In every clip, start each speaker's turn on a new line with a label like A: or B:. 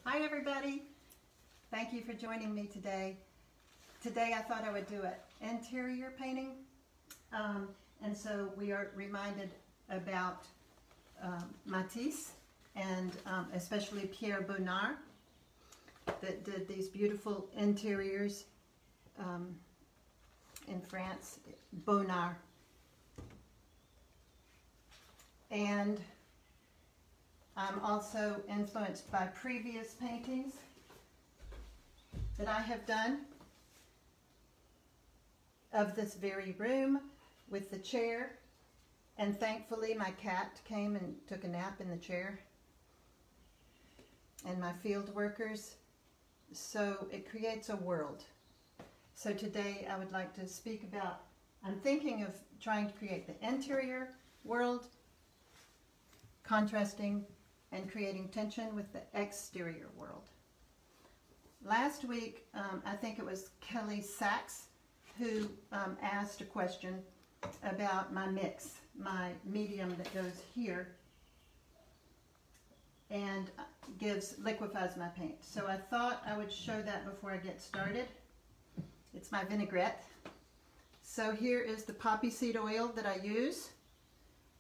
A: Hi everybody, thank you for joining me today. Today I thought I would do an interior painting, and so we are reminded about Matisse and especially Pierre Bonnard that did these beautiful interiors in France, Bonnard. And I'm also influenced by previous paintings that I have done of this very room with the chair, and thankfully my cat came and took a nap in the chair, and my field workers, so it creates a world. So today I would like to speak about, I'm thinking of trying to create the interior world, contrasting and creating tension with the exterior world. Last week, I think it was Kelly Sachs who asked a question about my mix, medium that goes here and liquefies my paint. So I thought I would show that before I get started. It's my vinaigrette. So here is the poppy seed oil that I use.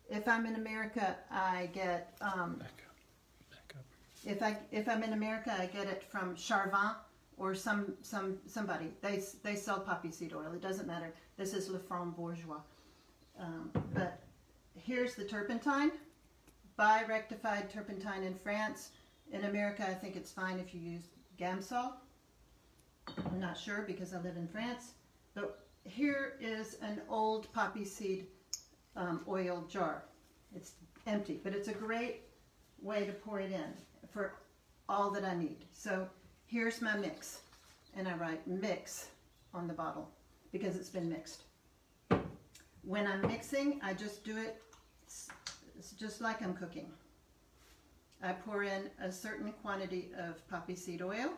A: If I'm in America, I get If I'm in America, I get it from Charvin or somebody. They sell poppy seed oil. It doesn't matter. This is Le Franc Bourgeois. But here's the turpentine, bi-rectified turpentine in France. In America, I think it's fine if you use Gamsol. I'm not sure because I live in France. But here is an old poppy seed oil jar. It's empty, but it's a great way to pour it in for all that I need. So here's my mix, and I write mix on the bottle because it's been mixed. When I'm mixing, I just do it just like I'm cooking. I pour in a certain quantity of poppy seed oil,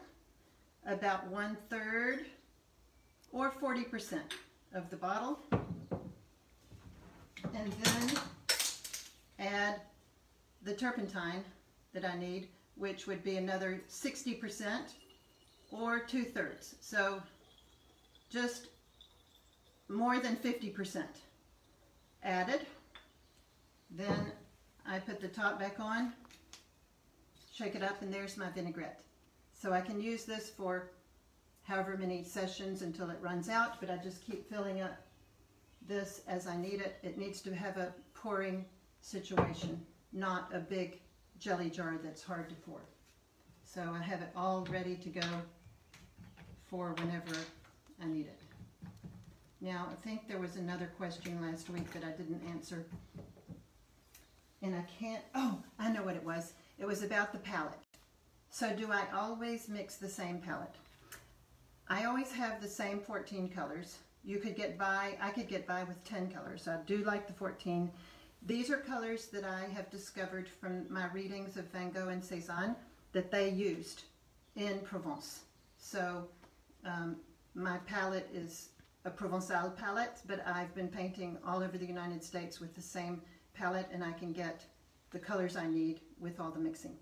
A: about 1/3 or 40% of the bottle, and then add the turpentine that I need, which would be another 60% or 2/3. So just more than 50% added. Then I put the top back on, shake it up, and there's my vinaigrette. So I can use this for however many sessions until it runs out, but I just keep filling up this as I need it. It needs to have a pouring situation, not a big jelly jar that's hard to pour. So I have it all ready to go for whenever I need it. Now, I think there was another question last week that I didn't answer. And I can't, oh, I know what it was. It was about the palette. So do I always mix the same palette? I always have the same 14 colors. You could get by, I could get by with 10 colors. I do like the 14. These are colors that I have discovered from my readings of Van Gogh and Cézanne that they used in Provence. So my palette is a Provençal palette, but I've been painting all over the United States with the same palette, and I can get the colors I need with all the mixing.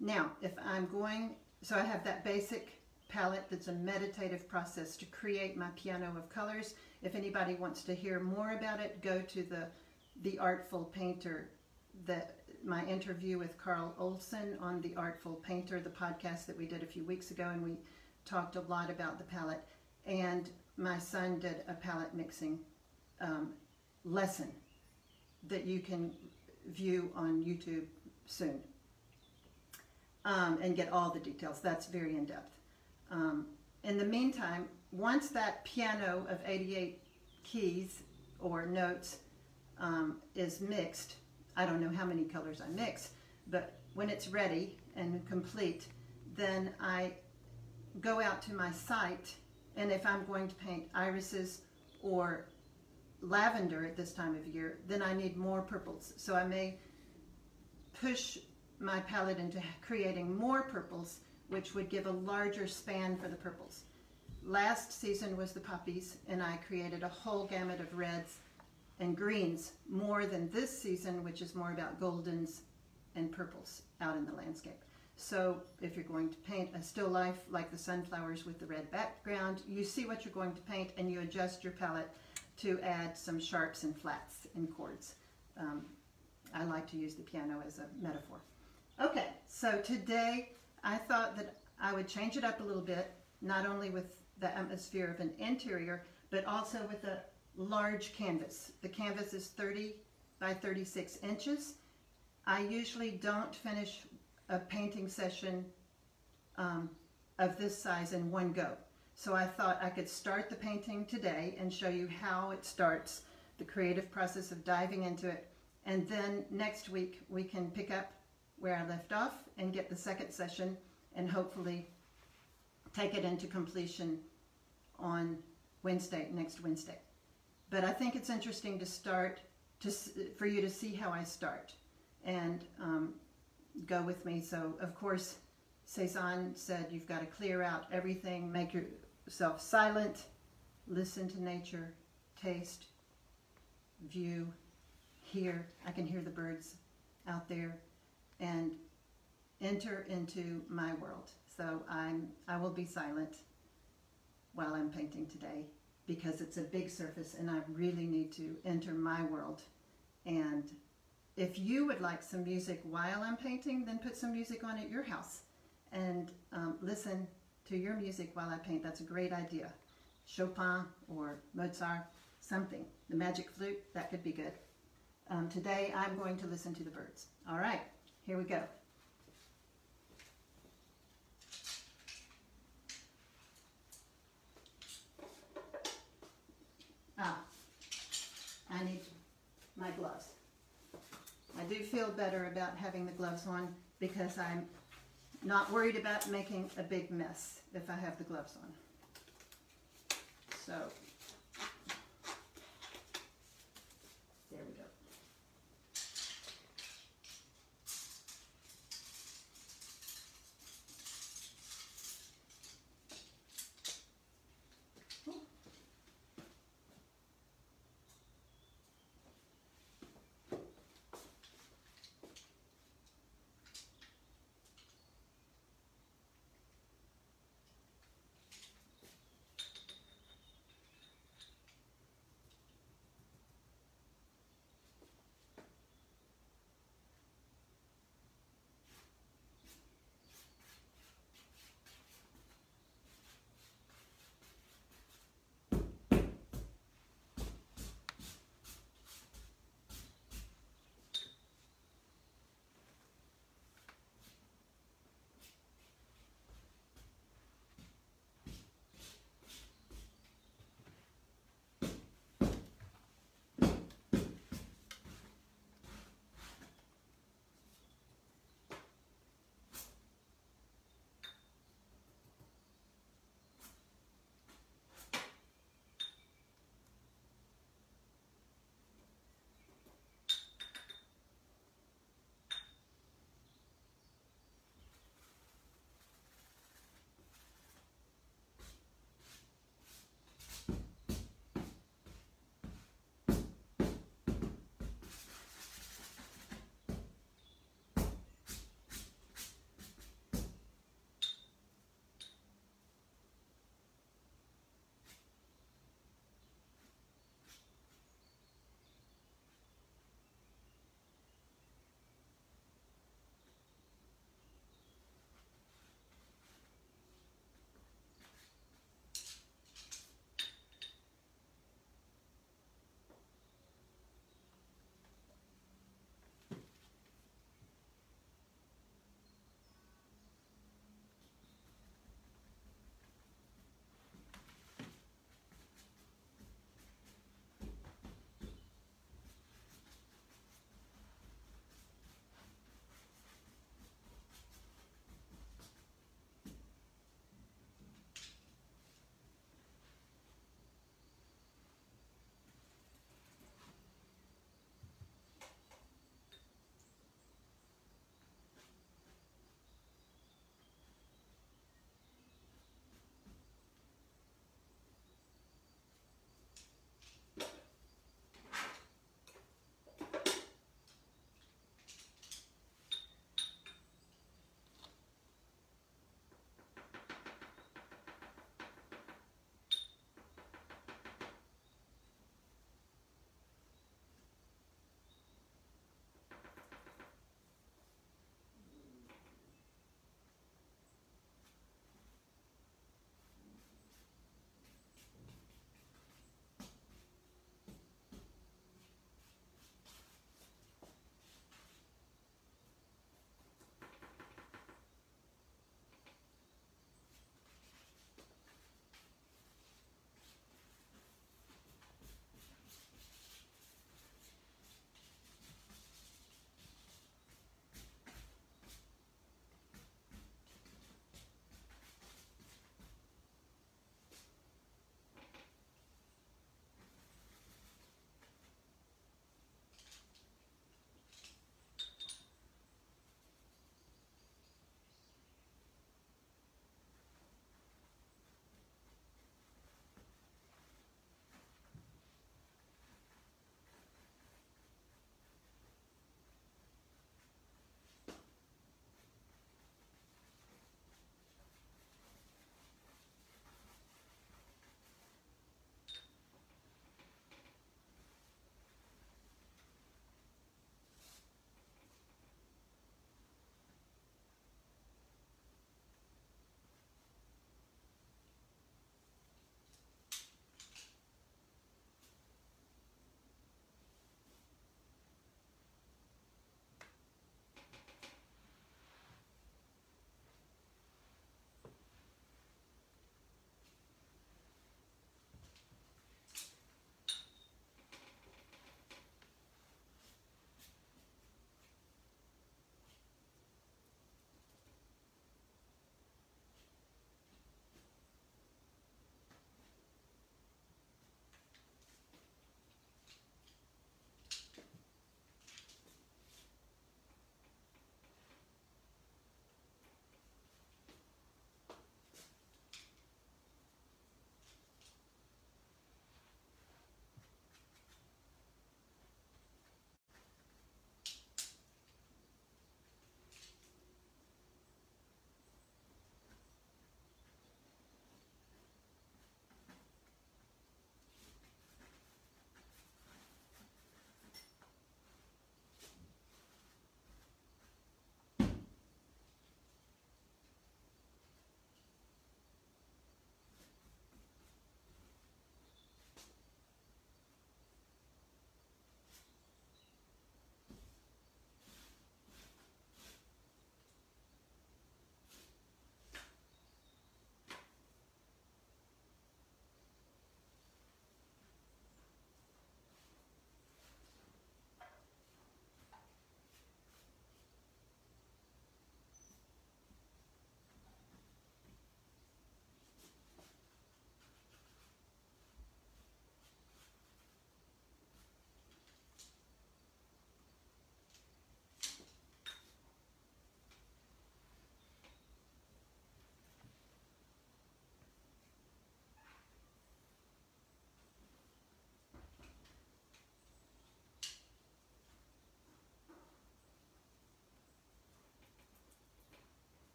A: Now, if I'm going, so I have that basic palette that's a meditative process to create my piano of colors. If anybody wants to hear more about it, go to the Artful Painter, my interview with Carl Olson on The Artful Painter, the podcast that we did a few weeks ago, and we talked a lot about the palette. And my son did a palette mixing lesson that you can view on YouTube soon and get all the details. That's very in-depth. In the meantime, once that piano of 88 keys or notes is mixed, I don't know how many colors I mix, but when it's ready and complete, then I go out to my site, and if I'm going to paint irises or lavender at this time of year, then I need more purples. So I may push my palette into creating more purples, which would give a larger span for the purples. Last season was the poppies, and I created a whole gamut of reds and greens, more than this season, which is more about goldens and purples out in the landscape. So if you're going to paint a still life like the sunflowers with the red background, you see what you're going to paint and you adjust your palette to add some sharps and flats and chords. I like to use the piano as a metaphor. Okay, so today I thought that I would change it up a little bit, not only with the atmosphere of an interior, but also with a large canvas. The canvas is 30 by 36 inches. I usually don't finish a painting session of this size in one go. So I thought I could start the painting today and show you how it starts, the creative process of diving into it, and then next week we can pick up where I left off and get the second session and hopefully take it into completion on Wednesday, next Wednesday. But I think it's interesting to start, for you to see how I start and go with me. So of course Cezanne said you've got to clear out everything, make yourself silent, listen to nature, taste, view, hear. I can hear the birds out there, and enter into my world. So I will be silent while I'm painting today because it's a big surface and I really need to enter my world. And if you would like some music while I'm painting, then put some music on at your house and listen to your music while I paint. That's a great idea. Chopin or Mozart, something. The magic flute, that could be good. Today I'm going to listen to the birds. All right, here we go. I need my gloves. I do feel better about having the gloves on because I'm not worried about making a big mess if I have the gloves on. So, there we go.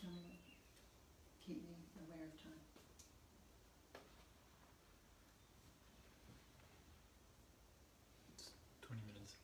A: tell me, keep me aware of time.
B: It's 20 minutes.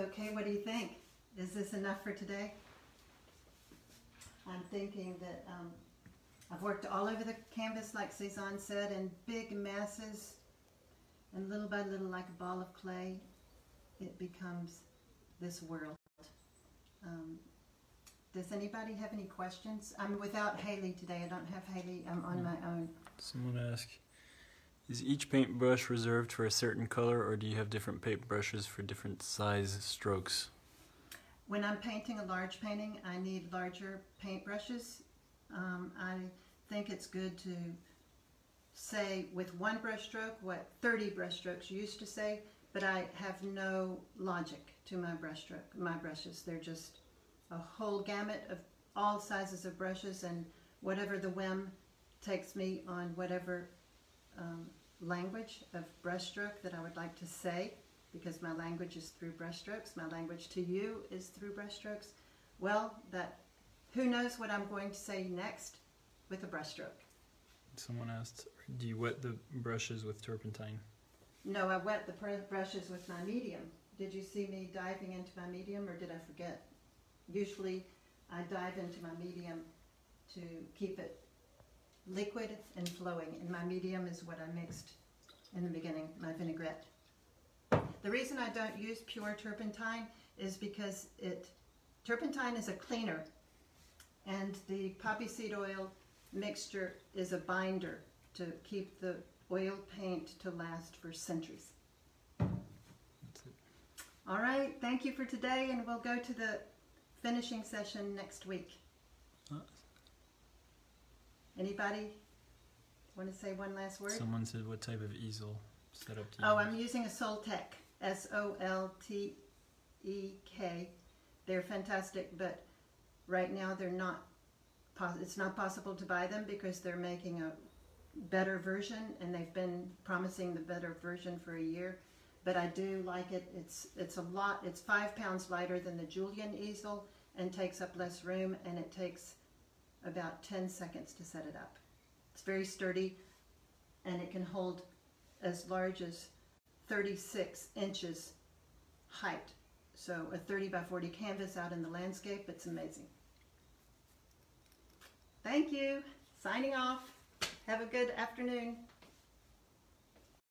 A: Okay, what do you think? Is this enough for today? I'm thinking that I've worked all over the canvas, like Cezanne said, in big masses, and little by little, like a ball of clay, it becomes this world. Does anybody have any questions? I'm without Haley today. I don't have Haley. I'm on my own.
B: Someone asked, is each paintbrush reserved for a certain color, or do you have different paintbrushes for different size strokes?
A: When I'm painting a large painting, I need larger paintbrushes. I think it's good to say with one brush stroke what 30 brush strokes used to say, but I have no logic to my brushes. They're just a whole gamut of all sizes of brushes, and whatever the whim takes me on whatever language of brushstroke that I would like to say, because my language is through brushstrokes. My language to you is through brushstrokes. Well, who knows what I'm going to say next with a brushstroke.
B: Someone asked, do you wet the brushes with turpentine?
A: No, I wet the brushes with my medium. Did you see me diving into my medium, or did I forget? Usually I dive into my medium to keep it liquid and flowing, and my medium is what I mixed in the beginning, my vinaigrette. The reason I don't use pure turpentine is because turpentine is a cleaner, and the poppy seed oil mixture is a binder to keep the oil paint to last for centuries.
B: That's it.
A: All right, thank you for today, and we'll go to the finishing session next week. Anybody want to say one last word?
B: Someone said, what type of easel setup do you
A: Oh,
B: use?
A: I'm using a Soltec, Soltek. They're fantastic, but right now they're not. It's not possible to buy them because they're making a better version, and they've been promising the better version for a year. But I do like it. It's a lot. It's 5 pounds lighter than the Julian easel and takes up less room, and it takes about 10 seconds to set it up. It's very sturdy, and it can hold as large as 36 inches height. So a 30 by 40 canvas out in the landscape, it's amazing. Thank you. Signing off. Have a good afternoon.